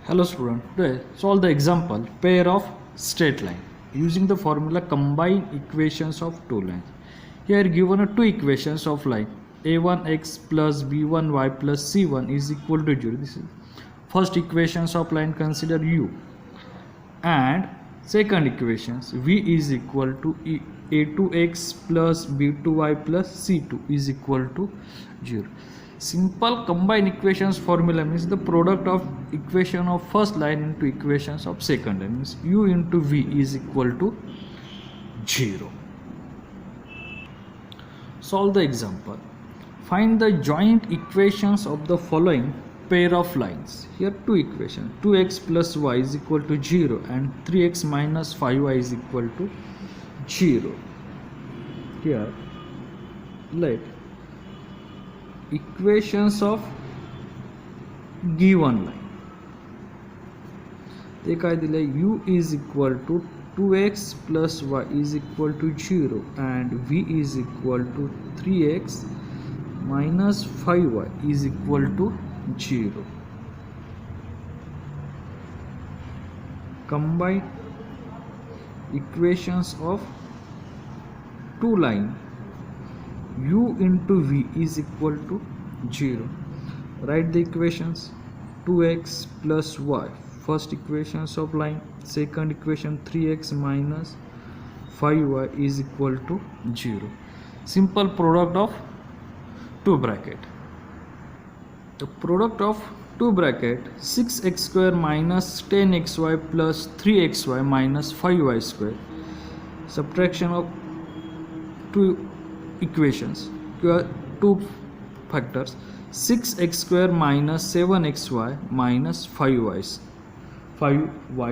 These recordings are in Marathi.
Hello student, today solve the example pair of straight line using the formula combine equations of two lines. Here given are two equations of line a1x plus b1y plus c1 is equal to 0. This is first equations of line, consider u, and second equations v is equal to a2x plus b2y plus c2 is equal to 0. Simple combine equations formula means the product of equation of first line into equations of second line, means u into v is equal to 0. Solve the example. Find the joint equations of the following pair of lines. Here two equations, 2x plus y is equal to 0 and 3x minus 5y is equal to 0. Here let equations of given line ते काय दिले, u is equal to 2x plus y is equal to 0 and v is equal to 3x minus 5y is equal to 0. Combine equations of two line u into v is equal to 0. Write the equations. 2x plus y, first equations of line, second equation 3x minus 5y is equal to 0. Simple product of two bracket. The product of two bracket 6x square minus 10xy plus 3xy minus 5y square. Subtraction of two equations, two factors, 6x square minus 7xy minus 5y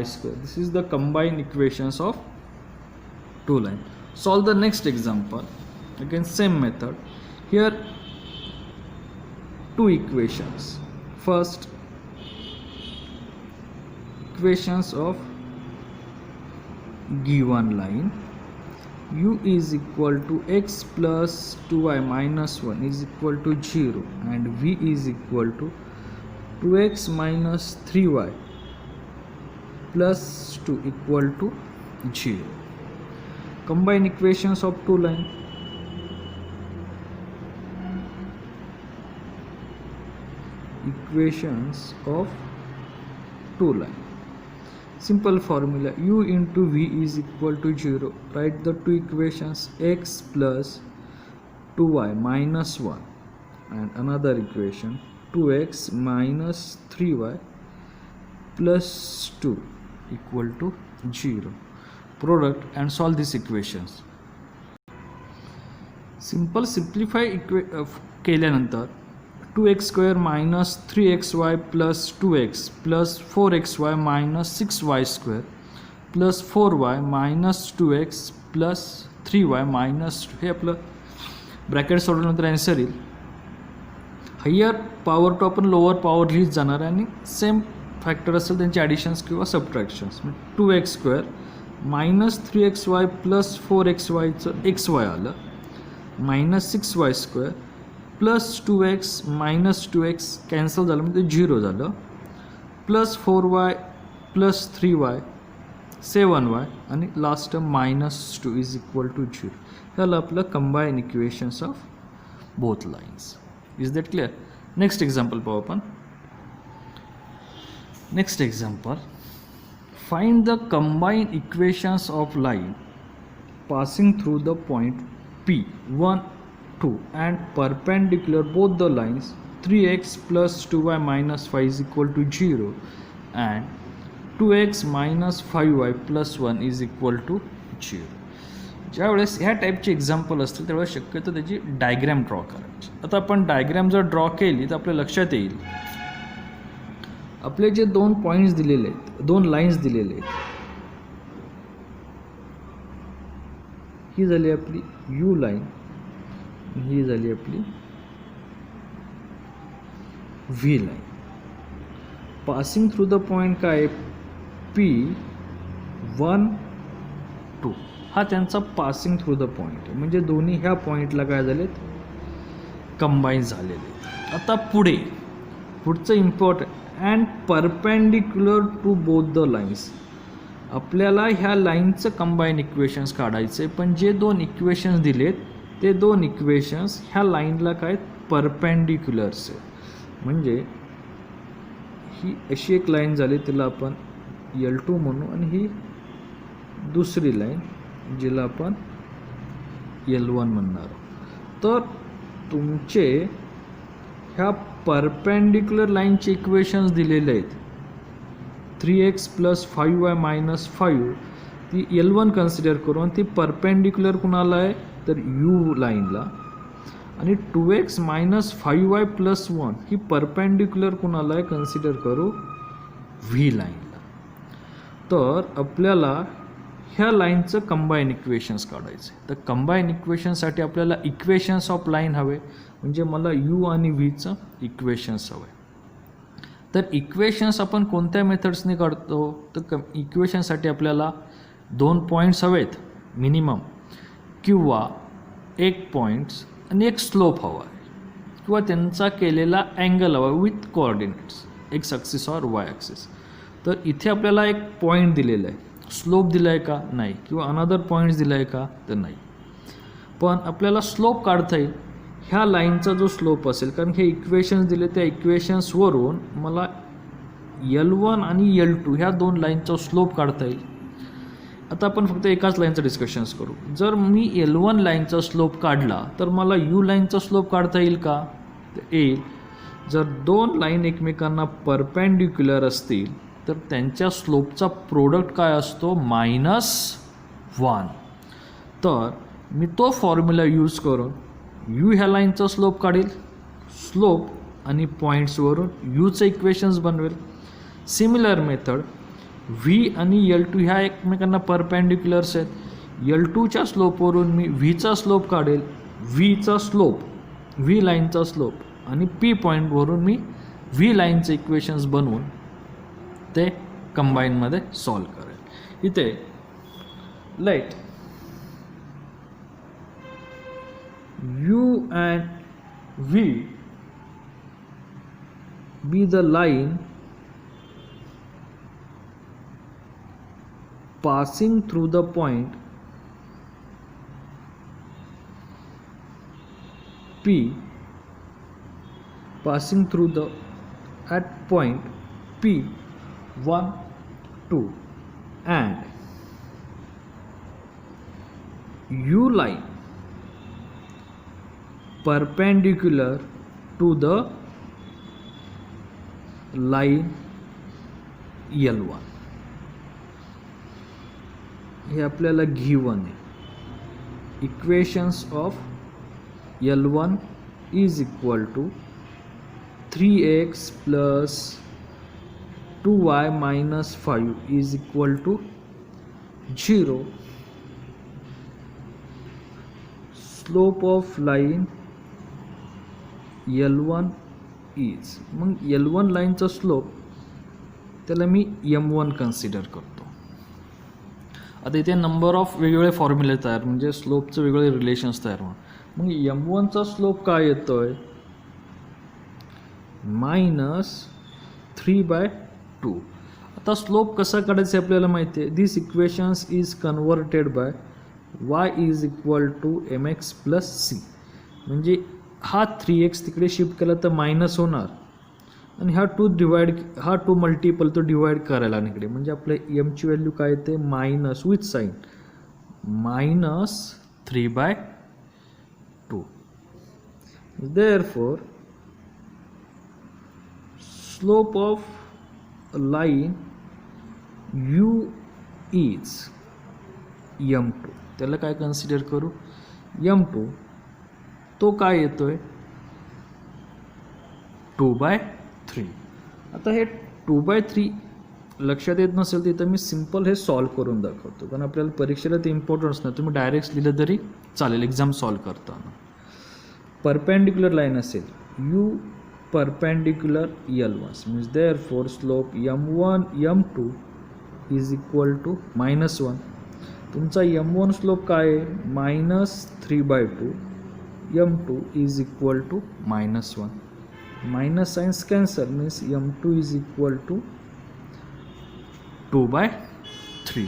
square. This is the combined equations of two line. Solve the next example. Again same method. Here two equations. First equations of given line, u is equal to x plus 2y minus 1 is equal to 0 and v is equal to 2x minus 3y plus 2 equal to 0. Combine equations of two line. Equations of two line. Simple formula, u into v is equal to 0. Write the two equations, x plus 2y minus 1 and another equation 2x minus 3y plus 2 equal to 0. Product and solve these equations. Simple simplify केल्यानंतर 2x square minus 3xy plus 2x plus 4xy minus 6y square plus 4y minus 2x plus 3y minus 2 हे आपलं ब्रॅकेट सोडल्यानंतर आन्सर येईल. हायर पॉवर टू आपण लोअर पॉवर लिहित जाणार आणि सेम फॅक्टर असेल त्यांचे ॲडिशन्स किंवा subtractions. 2x square minus 3xy plus 4xyचं xy आलं minus 6y square plus 2x minus 2x cancel झालं म्हणजे 0 झालं plus 4y plus 3y 7y आणि last minus 2 is equal to 0. ह्याला आपलं combine equations of both lines. Is that clear? Next example पाहू आपण. Next example, find the combine equations of line passing through the point P1 2 and perpendicular both the lines 3x plus 2y minus 5 is equal to 0 and 2x minus 5y plus 1 is equal to 0. ज्यावेळेस ह्या टाईपचे एक्झाम्पल असतील त्यावेळेस शक्यतो त्याची डायग्रॅम ड्रॉ करायची. आता आपण डायग्रॅम जर ड्रॉ केली तर आपल्या लक्षात येईल आपले जे दोन पॉईंट्स दिलेले आहेत, दोन लाईन्स दिलेले आहेत, ही झाली आपली यू लाईन, ही झाली आपली V line. Passing through the point काय P1 2 हा त्यांचा पासिंग थ्रू द पॉइंट आहे, म्हणजे दोन्ही ह्या पॉइंटला काय झालेत, कंबाईन झालेले. आता पुढचं and perpendicular to both the lines. आपल्याला ह्या लाईनचं कंबाईन इक्वेशन्स काढायचे, पण जे दोन इक्वेशन्स दिलेत ते दोन इक्वेशन्स ह्या लाईनला काय परपेंडिक्युलर्स आहे. म्हणजे ही अशी एक लाईन झाली, तिला आपण L2 म्हणू, आणि ही दुसरी लाईन जिला आपण L1 म्हणणार. तर तुमचे ह्या परपेंडिक्युलर लाईनचे इक्वेशन्स दिलेले आहेत. 3x + 5y - 5 ती L1 कन्सिडर करू, आणि ती परपेंडिक्युलर कुणाला आहे तर U लाईनला. आणि 2x - 5y + 1 ही परपेंडिक्युलर कुणाला आहे कन्सिडर करू V लाईनला. तर आपल्याला ह्या लाईनचं कंबाईन इक्वेशन्स काढायचे. तर कंबाईन इक्वेशनसाठी आपल्याला इक्वेशन्स ऑफ लाईन हवे, म्हणजे मला U आणि Vचं इक्वेशन्स हवे. तर इक्वेशन्स आपण कोणत्या मेथड्सने काढतो, तर इक्वेशनसाठी आपल्याला 2 पॉईंट्स हवेत मिनिमम, किंवा 1 पॉईंट्स आणि एक स्लोप हवा आहे, किंवा त्यांचा केलेला अँगल हवा विथ कोऑर्डिनेट्स एक्स ॲक्सिस और वाय ॲक्सिस. तर इथे आपल्याला एक पॉईंट दिलेला आहे, स्लोप दिला आहे का नाही, किंवा अनदर पॉईंट्स दिला आहे का तर नाही. पण आपल्याला स्लोप काढता येईल ह्या लाईनचा जो स्लोप असेल, कारण हे इक्वेशन्स दिले त्या इक्वेशन्सवरून मला L1 आणि L2 ह्या दोन लाईनचा स्लोप काढता येईल. आता आपण फक्त एकाच लाईनचं डिस्कशन्स करू. जर मी L1 लाईनचा स्लोप काढला तर मला U लाईनचा स्लोप काढता येईल का तर येईल. जर दोन लाईन एकमेकांना परपेंडिक्युलर असतील तर त्यांच्या स्लोपचा प्रोडक्ट काय असतो -1. तर मी तो फॉर्म्युला यूज करून U ह्या लाईनचा स्लोप काढेल, स्लोप आणि पॉईंट्सवरून Uचं इक्वेशन्स बनवेल. सिमिलर मेथड V आणि L2 ह्या एकमेकांना परपेंडिक्युलर्स आहेत. L2च्या स्लोपवरून मी Vचा स्लोप काढेल, Vचा स्लोप V लाईनचा स्लोप, आणि P पॉईंटवरून मी V लाईनचे इक्वेशन्स बनवून ते कंबाईनमध्ये सॉल्व करेल. इथे late U and V be the line passing through the point P, passing through the at point P 1 2, and U line perpendicular to the line L1. हे आपल्याला गिवन आहे. Equations of L1 is equal to 3x + 2y - 5 is equal to 0. Slope of line L1 is, मग L1 लाईनचा स्लोप त्याला मी M1 कन्सिडर करतो. आता इथे नंबर ऑफ वेगवेगळे फॉर्म्युले तयार, म्हणजे स्लोपचे वेगवेगळे रिलेशन्स तयार होणार. मग M1चा स्लोप काय येतो आहे -3/2. आता स्लोप कसा काढायचा आपल्याला माहिती आहे. This equations is converted by y is equal to mx + c. म्हणजे हा 3x तिकडे शिफ्ट केला तर मायनस होणार, आणि हा 2 मल्टिपल तो डिवाइड करायला इकडे, म्हणजे आपल्या एमची व्हॅल्यू काय येते minus with sign -3/2. Therefore slope of line U is M2. त्याला काय कन्सिडर करू M2, तो काय येतोय 2/3. आता हे 2/3 लक्षात येत नसेल तर इथं मी सिम्पल हे सॉल्व करून दाखवतो, कारण आपल्याला परीक्षेला ते इम्पॉर्टन्स नाही. तुम्ही डायरेक्ट लिहिलं तरी चालेल एक्झाम सॉल्व करताना. परपेंडिक्युलर लाईन असेल U perpendicular L1 means therefore slope M1 M2 is equal to -1. तुमचा M1 स्लोप काय आहे -3/2, M2 is equal to -1. Minus signs cancel means m2 is equal to 2/3.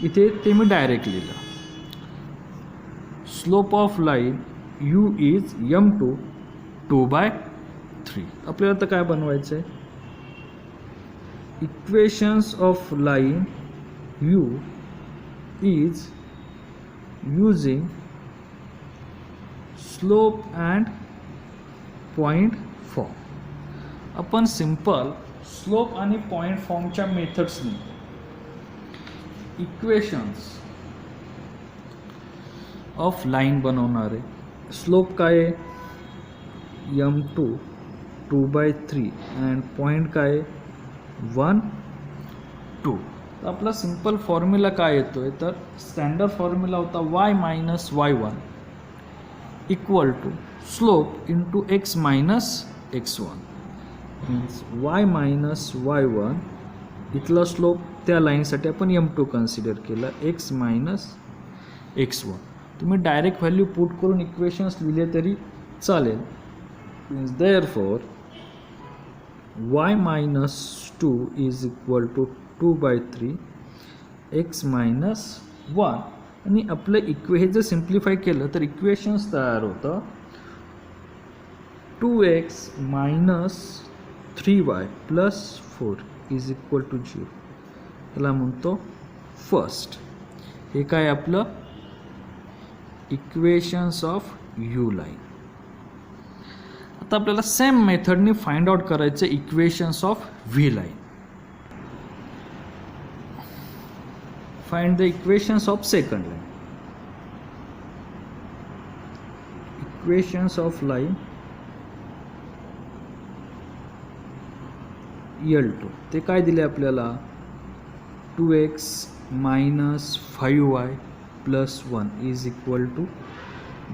इथे ते मी डायरेक्ट लिहिलं. Slope of line u is m2 2/3. आपल्याला आता काय बनवायचं आहे, equations of line u is using slope and point form. आपण सिंपल स्लोप आणि पॉइंट फॉर्मच्या मेथड्सनी इक्वेशन्स ऑफ लाईन बनवणार आहे. स्लोप काय आहे, m2 2/3 अँड पॉइंट काय आहे 1 2. आपला सिंपल फॉर्म्युला काय येतोय, तर स्टँडर्ड फॉर्म्युला होता y minus y1 equal to slope into x minus x1. Means y minus y1 इथला स्लोप त्या लाईनसाठी आपण m2 कन्सिडर केला, x मायनस x1. तुम्ही डायरेक्ट व्हॅल्यू पुट करून इक्वेशन्स लिहिले तरी चालेल. Means therefore y minus 2 is equal to 2/3 x minus 1. आणि आपलं हे जर सिम्प्लिफाय केलं तर इक्वेशन्स तयार होतं 2x minus 3y plus 4 is equal to 0. त्याला म्हणतो फर्स्ट. हे काय आपलं इक्वेशन्स ऑफ यू लाईन. आता आपल्याला सेम मेथडने फाइंड आउट करायचं equations of V line. Find the equations of second line. Equations of line L2. ते काय दिले आपल्याला, 2x minus 5y plus 1 is equal to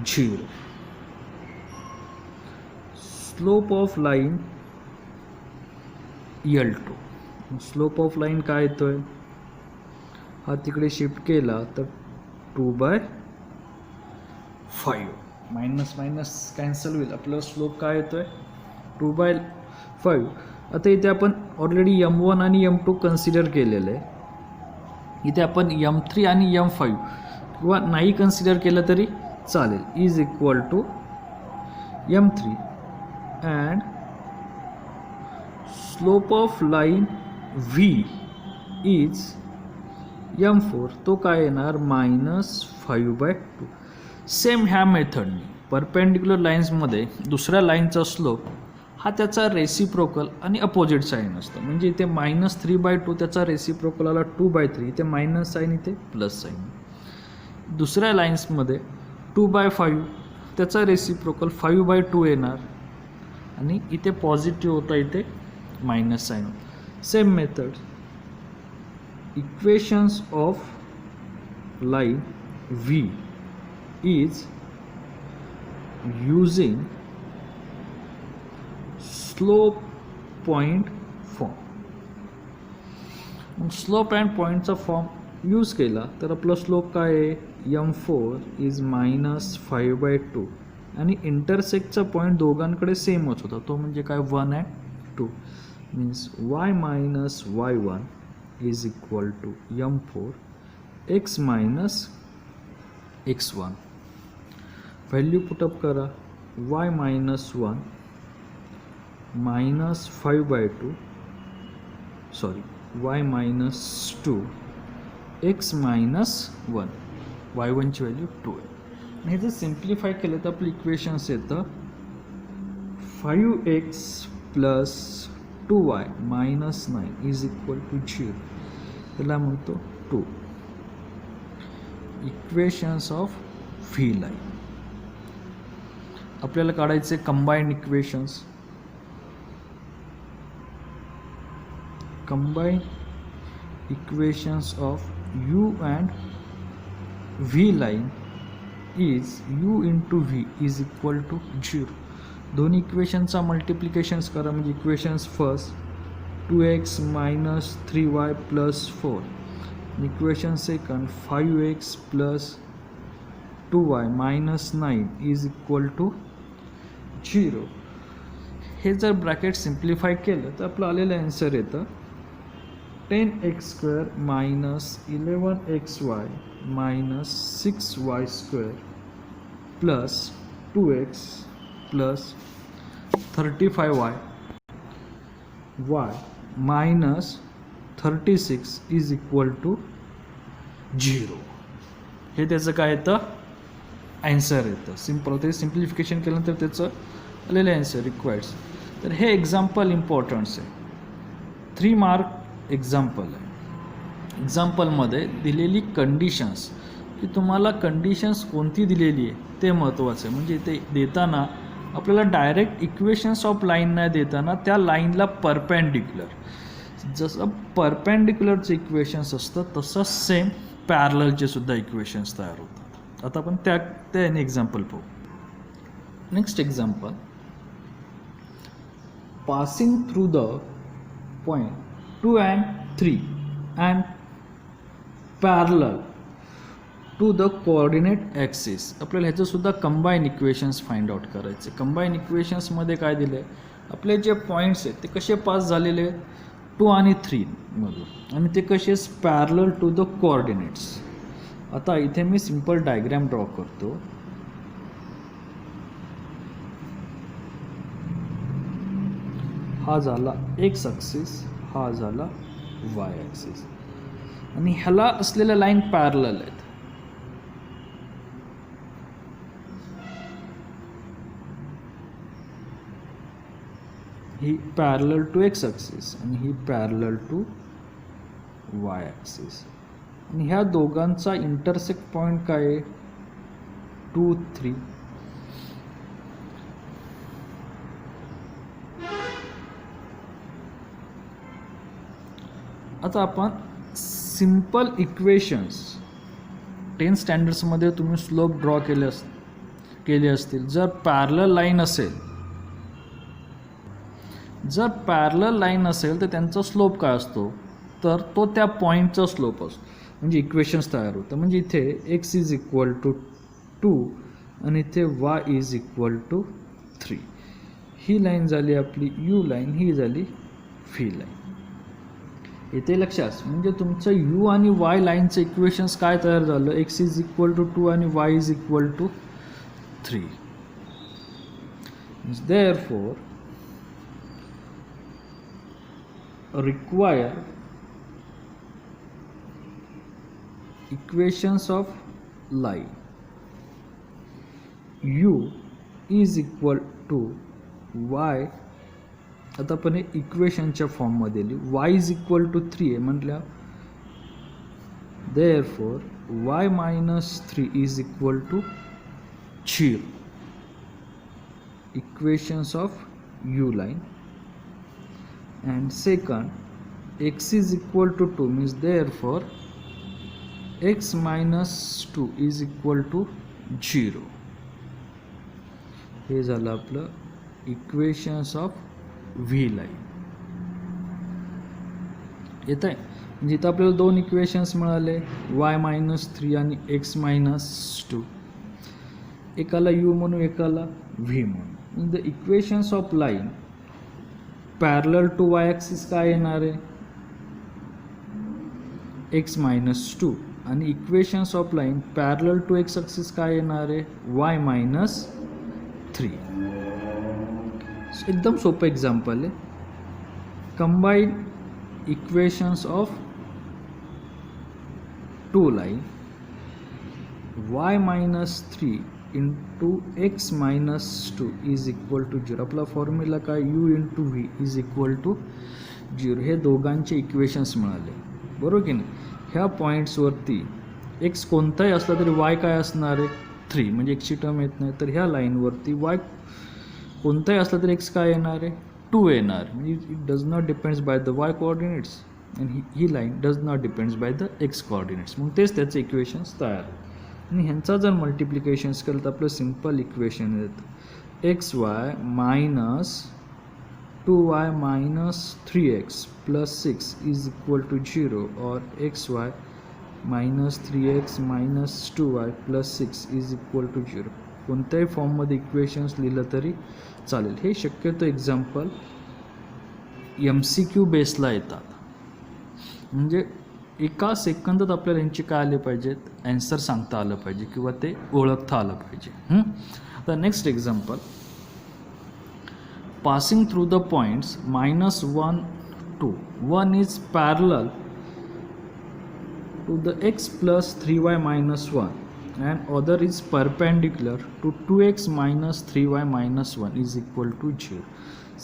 0. Slope of line L2. Slope of line काय येतोय, हा तिकडे शिफ्ट केला तर 2/5. मायनस मायनस कॅन्सल होईल. आपला स्लोप काय येतोय 2/5. आता इथे आपण ऑलरेडी m1 आणि m2 कन्सिडर केलेलं आहे. इथे आपण m3 आणि m5 किंवा नाही कन्सिडर केलं तरी चालेल, is equal to m3 and slope of line v is m4. तो काय येणार -5/2. सेम ह्या मेथडने परपेंडिक्युलर लाईन्समध्ये दुसऱ्या लाईनचा स्लोप हा त्याचा रेसिप्रोकल आणि अपोजिट साईन असतो. म्हणजे इथे -3/2 त्याचा रेसिप्रोकल आला 2/3, इथे मायनस साईन इथे प्लस साईन. दुसऱ्या लाईन्समध्ये 2/5 त्याचा रेसिप्रोकल 5/2 येणार आणि इथे पॉझिटिव्ह होता, इथे minus sign. Same method equations of line V is using slope point form. Slope and पॉईंटचा फॉर्म यूज केला तर आपला स्लोप काय आहे, m4 इज -5/2 आणि इंटरसेक्टचा पॉईंट दोघांकडे सेमच होता, तो म्हणजे काय 1 and 2. Means y minus y1 is equal to m4 x minus x1. Value put up करा, y minus 1 minus 5/2 y minus 2 x minus 1. y1 ची व्हॅल्यू 2 आहे. हे जर सिम्प्लिफाय केलं तर आपलं इक्वेशन्स येतं 5x plus 2y minus 9 is equal to 0. त्याला म्हणतो 2 इक्वेशन्स ऑफ व्ही लाईन. आपल्याला काढायचे combined equations. Combined equations of u and v line is u into v is equal to 0. दोन्ही इक्वेशनचा मल्टिप्लिकेशन्स करा म्हणजे equations first 2x minus 3y plus 4. Equation second 5x plus 2y minus 9 is equal to 0. हे जर ब्रॅकेट सिम्प्लिफाय केलं तर आपलं आलेलं आन्सर येतं 10x² minus 11xy minus 6y² plus 2x plus 35y minus 36 is equal to 0. हे त्याचं काय येतं आन्सर येतं. सिम्पल ते सिम्प्लिफिकेशन केल्यानंतर त्याचं आलेलं आन्सर रिक्वायर्ड्स. तर हे एक्झाम्पल इम्पॉर्टन्स आहे. 3 मार्क एक्झाम्पल आहे. एक्झाम्पलमध्ये दिलेली कंडिशन्स की तुम्हाला कंडिशन्स कोणती दिलेली आहे ते महत्त्वाचं आहे. म्हणजे ते देताना आपल्याला डायरेक्ट इक्वेशन्स ऑफ लाईन नाही देताना त्या लाईनला परपेंडिक्युलर जसं परपेंडिक्युलरचे इक्वेशन्स असतं तसं सेम पॅरललचे सुद्धा इक्वेशन्स तयार होतात. आता आपण त्याने एक्झाम्पल पाहू. Next example, passing through the point 2 and 3 and parallel to the coordinate axis. आपल्याला ह्याचंसुद्धा कंबाईन इक्वेशन्स फाइंड आउट करायचे. कंबाईन इक्वेशन्समध्ये काय दिलं आहे, आपले जे पॉईंट्स आहेत ते कसे पास झालेले आहेत 2 आणि 3 मधून, आणि ते कसे पॅरलल टू द कोऑर्डिनेट्स. आता इथे मी सिंपल डायग्रॅम ड्रॉ करतो. हा झाला एक्स ॲक्सिस, हा झाला वाय ॲक्सिस, आणि ह्याला असलेल्या लाईन पॅरलल आहेत. ही पॅरलल टू एक्स ॲक्सिस आणि ही पॅरलल टू वाय ॲक्सिस, आणि ह्या दोघांचा इंटरसेक्ट पॉईंट काय आहे 2, 3. आता आपण सिंपल इक्वेशन्स 10 स्टँडर्ड्समध्ये तुम्ही स्लोप ड्रॉ केले असतील. जर पॅरलल लाईन असेल, जर पॅरलल लाईन असेल तर त्यांचा स्लोप काय असतो, तर तो त्या पॉईंटचा स्लोप असतो. म्हणजे इक्वेशन्स तयार होतं. म्हणजे इथे एक्स इज इक्वल टू 2 आणि इथे वाय इज इक्वल टू 3. ही लाईन झाली आपली यू लाईन, ही झाली व्ही लाईन. इथे लक्षात, म्हणजे तुमचं यू आणि वाय लाईनचं इक्वेशन्स काय तयार झालं, एक्स इज इक्वल टू 2 आणि y is equal to 3. Therefore require equations of line u is equal to y. आता आपण हे इक्वेशनच्या फॉर्ममध्ये लिहू. y इज इक्वल टू 3 आहे म्हटल्या, therefore y minus 3 is equal to 0. equations of u line. And second, x is equal to 2 means therefore x minus 2 is equal to 0. हे झालं आपलं इक्वेशन्स ऑफ व्ही लाईन. येत आहे. म्हणजे इथं आपल्याला 2 इक्वेशन्स मिळाले, y मायनस 3 आणि x मायनस 2. एकाला u म्हणू, एकाला v म्हणू. In the equations of line parallel to y axis काय येणार आहे एक्स मायनस 2, आणि equations of line parallel to x axis काय येणार आहे वाय मायनस 3. एकदम सोपं एक्झाम्पल आहे. Combine equations of 2 line y minus 3 into x minus 2 is equal to 0. आपला फॉर्म्युला काय u into v is equal to 0. हे दोघांचे इक्वेशन्स मिळाले, बरोबर की नाही. ह्या पॉईंट्सवरती एक्स कोणताही असला तरी y काय असणार आहे 3, म्हणजे एक्सची टर्म येत नाही. तर ह्या लाईनवरती y कोणताही असला तरी एक्स काय येणार आहे 2 येणार. म्हणजे it does not depends by the y coordinates, आणि ही line does not depends by the x coordinates. मग तेच त्याचे इक्वेशन्स तयार आहेत. आणि ह्यांचा जर मल्टिप्लिकेशन्स केलं तर आपलं सिम्पल इक्वेशन येतं x y minus 2y minus 3x plus 6 is equal to 0, और x y minus 3x minus 2y plus 6 is equal to 0. कोणत्याही फॉर्ममध्ये इक्वेशन्स लिहिलं तरी चालेल. हे शक्यतो एक्झाम्पल MCQ बेसला येतात, म्हणजे एका सेकंदात आपल्याला यांचे काय आले पाहिजेत, ॲन्सर सांगता आलं पाहिजे किंवा ते ओळखता आलं पाहिजे. आता next example, passing through the points -1 2 1 is parallel to the x plus 3y minus 1 and other is perpendicular to 2x minus 3y minus 1 is equal to 0.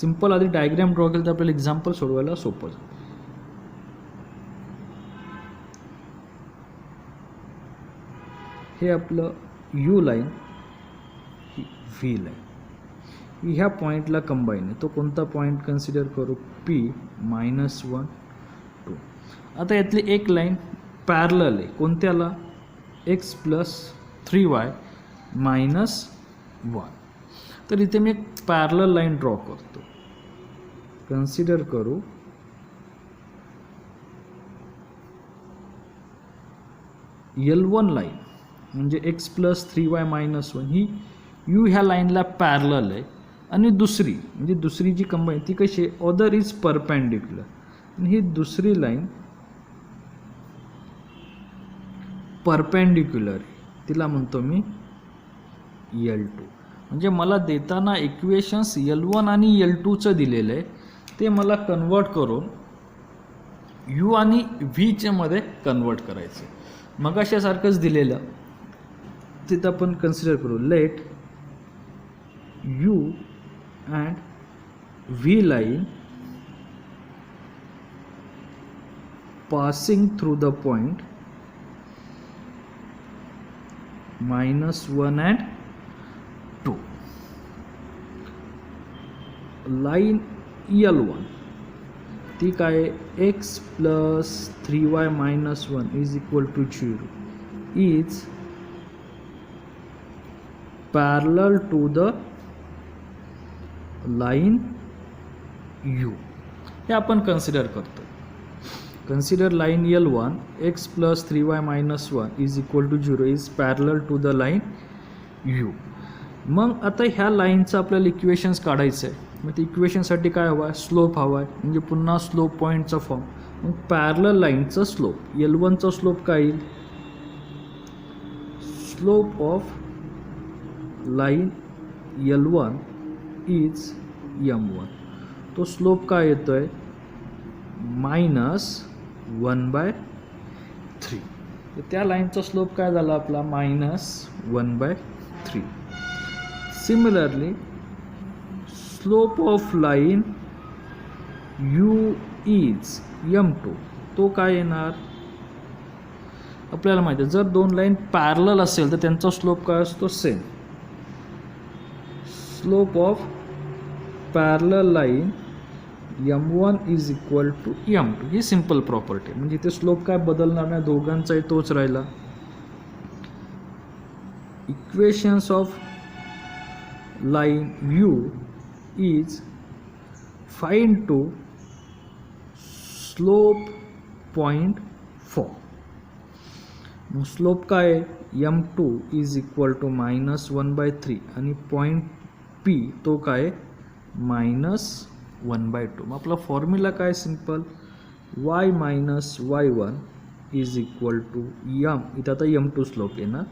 Simple आधी डायग्राम ड्रॉ केलं तर आपल्याला एक्झाम्पल सोडवायला सोपं जाईल. हे आपलं U लाईन, ही V लाईन, ह्या पॉईंटला कंबाईन आहे. तो कोणता पॉईंट कन्सिडर करू, P -1 2. आता यातली एक लाईन पॅरलल आहे कोणत्याला, x प्लस 3y मायनस 1. तर इथे मी एक पॅरलल लाईन ड्रॉ करतो. कन्सिडर करू L1 लाईन, म्हणजे x प्लस 3y मायनस 1 ही U ह्या लाईनला पॅरलल आहे. आणि दुसरी म्हणजे दुसरी जी कंबाईन ती कशी आहे, अदर इज परपेंडिक्युलर. आणि ही दुसरी लाईन परपेंडिक्युलर, तिला म्हणतो मी L2. म्हणजे मला देताना इक्वेशन्स L1 आणि L2चं दिलेलं आहे, ते मला कन्वर्ट करून U आणि Vच्या मध्ये कन्वर्ट करायचं. मग अशासारखंच दिलेलं तिथं आपण कन्सिडर करू, late U and V line passing through the point -1 and 2. Line L1 ती काय, x plus 3y minus 1 is equal to 0 is parallel to the line U. हे आपण कन्सिडर करतो. Consider line L1 x plus 3y minus 1 is equal to 0 is parallel to the line U. मग आता ह्या लाईनचं आपल्याला इक्वेशन्स काढायचं आहे. मग ते इक्वेशनसाठी काय हवं आहे, स्लोप हवा आहे, म्हणजे पुन्हा स्लोप पॉईंटचा फॉर्म. मग पॅरलल लाईनचं स्लोप, L1चा स्लोप काय येईल, slope of line L1 is M1. तो स्लोप काय येतोय, -1/3. तर त्या लाईनचा स्लोप काय झाला आपला, -1/3. Similarly slope of line U is M2. तो काय येणार, आपल्याला माहिती आहे जर दोन लाईन पॅरलल असेल तर त्यांचा स्लोप काय असतो, same. Slope of parallel line M1 is equal to M2. ही सिंपल प्रॉपर्टी, म्हणजे इथे स्लोप काय बदलणार नाही, दोघांचाही तोच राहिला. Equations of line U is find to slope point 4. मग स्लोप काय आहे, M2 इज इक्वल टू -1/3 आणि पॉईंट P तो काय, -1/2. मग आपला फॉर्म्युला काय, simple, y minus y1 is equal to M, इथं आता M2 स्लोप येणार,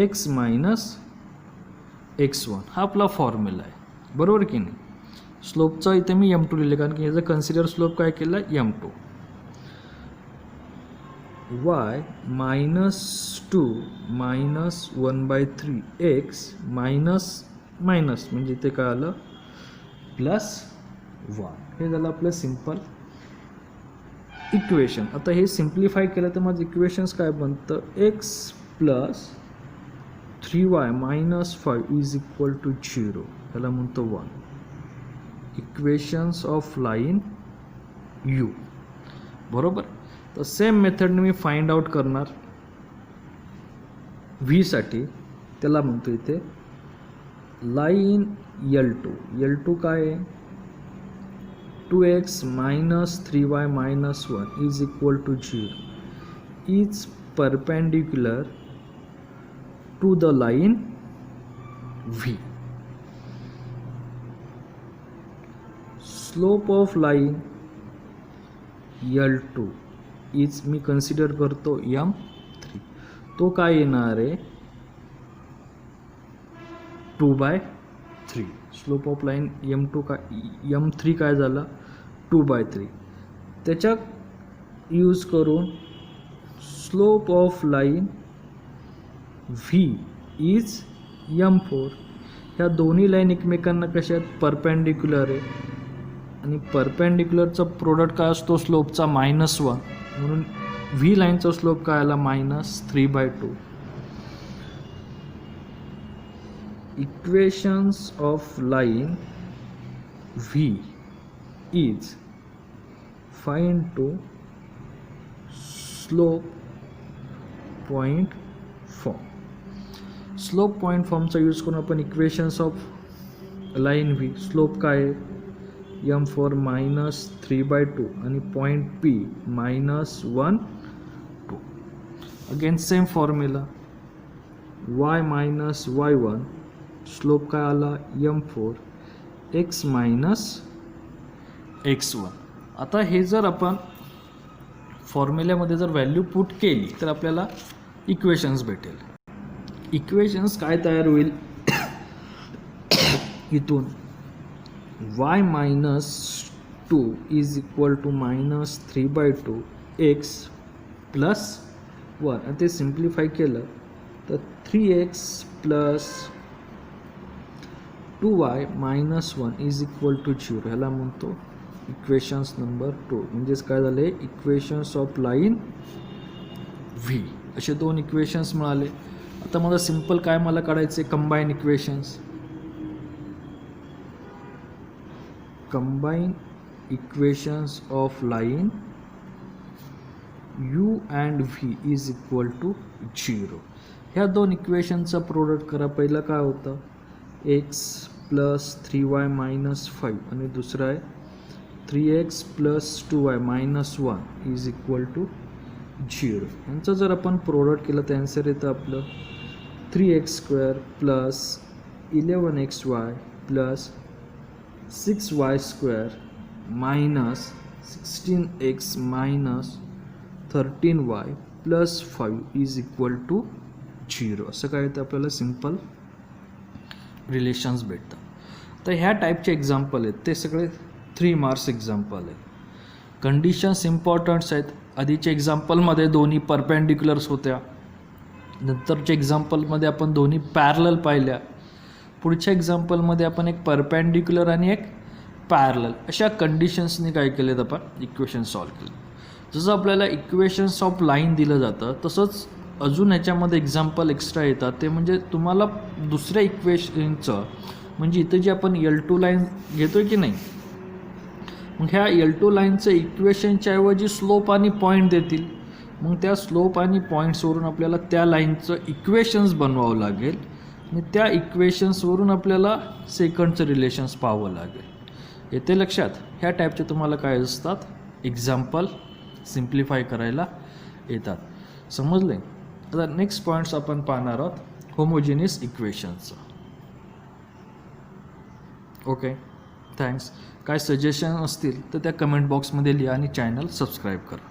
x मायनस x1. हा आपला फॉर्म्युला आहे, बरोबर की नाही. स्लोपचा इथे मी M2 लिहिले कारण की ह्याचा कन्सिडर स्लोप काय केला, M2. y -2 -1/3 x minus minus म्हणजे इथे काय आलं, +1. हे झालं आपलं सिंपल इक्वेशन. आता हे सिम्प्लिफाय केलं तर माझं इक्वेशन्स काय बनतं, x plus 3y minus 5 is equal to 0. त्याला म्हणतो 1. इक्वेशन्स ऑफ लाईन U, बरोबर. तर सेम मेथडने मी फाइंड आउट करणार V साठी. त्याला म्हणतो इथे लाईन L2 काय आहे, 2x minus 3y minus 1 is equal to 0 is perpendicular to the line V. Slope of line L2 is मी कन्सिडर करतो M3. तो काय येणार आहे 2/3. स्लोप ऑफ लाईन M3 काय झाला 2/3. त्याच्यात यूज करून slope of line V is M4. ह्या दोन्ही लाईन एकमेकांना कशा आहेत परपेंडिक्युलर आहे आणि परपेंडिक्युलरचा प्रोडक्ट काय असतो स्लोपचा -1 म्हणून व्ही लाईनचा स्लोप काय आला -3/2. Equations of line we is find to slope point form. Slope point फॉर्मचा यूज करून आपण equations of line V slope काय आहे M4 -3/2 आणि point P -1 2. Again same formula y -y1 slope काय आला M4 x -x1. आता हे जर आपण फॉर्म्युल्यामध्ये जर व्हॅल्यू पुट केली तर आपल्याला इक्वेशन्स भेटेल. इक्वेशन्स काय तयार होईल इथून y -2 is equal to -3/2 x plus 1 आणि ते सिम्प्लिफाय केलं तर 3x plus 2y -1 is equal to 0. ह्याला म्हणतो इक्वेशन्स नंबर 2. म्हणजेच काय झाले इक्वेशन्स ऑफ लाईन व्ही. असे दोन इक्वेशन्स मिळाले. आता मला सिम्पल काय मला काढायचे combine equations. Combine equations of line u and v is equal to 0. ह्या दोन इक्वेशनचा प्रोडक्ट करा. पहिलं काय होतं x प्लस 3y -5 आणि दुसरा आहे 3x plus 2y -1 is equal to 0. यांचं जर आपण प्रोडक्ट केलं तर आन्सर येतं आपलं 3x² plus 11xy plus 6y² minus 16x minus 13y plus 5 is equal to 0. असं काय येतं आपल्याला सिम्पल रिलेशन्स भेटतात. तर ह्या टाईपचे एक्झाम्पल आहेत ते सगळे 3 मार्क्स एक्झाम्पल आहेत. कंडिशन्स इम्पॉर्टंट्स आहेत. आधीच्या एक्झाम्पलमध्ये दोन्ही परपेंडिक्युलर्स होत्या. नंतरच्या एक्झाम्पलमध्ये आपण दोन्ही पॅरलल पाहिल्या. पुढच्या एक्झाम्पलमध्ये आपण एक परपेंडिक्युलर आणि एक पॅरलल अशा कंडिशन्सनी काय केलेत आपण इक्वेशन सॉल्व्ह केलं. जसं आपल्याला इक्वेशन्स ऑफ लाईन दिलं जातं तसंच अजून ह्याच्यामध्ये एक्झाम्पल एक्स्ट्रा येतात. ते म्हणजे तुम्हाला दुसऱ्या इक्वेशनचं म्हणजे इथं जी आपण L2 लाईन घेतो आहे की नाही मग ह्या L2 लाईनचं इक्वेशनच्या ऐवजी स्लोप आणि पॉईंट देतील. मग त्या स्लोप आणि पॉईंट्सवरून आपल्याला त्या लाईनचं इक्वेशन्स बनवावं लागेल आणि त्या इक्वेशन्सवरून आपल्याला सेकंडचं रिलेशन्स पाहावं लागेल. येते लक्षात. ह्या टाईपचे तुम्हाला काय असतात एक्झाम्पल सिम्प्लिफाय करायला येतात. समजले. आता नेक्स्ट पॉईंट्स आपण पाहणार आहोत होमोजेनियस इक्वेशनचं. Okay thanks. काय सजेशन असतील तर त्या कमेंट बॉक्समध्ये लिहा आणि चॅनल सबस्क्राईब करा.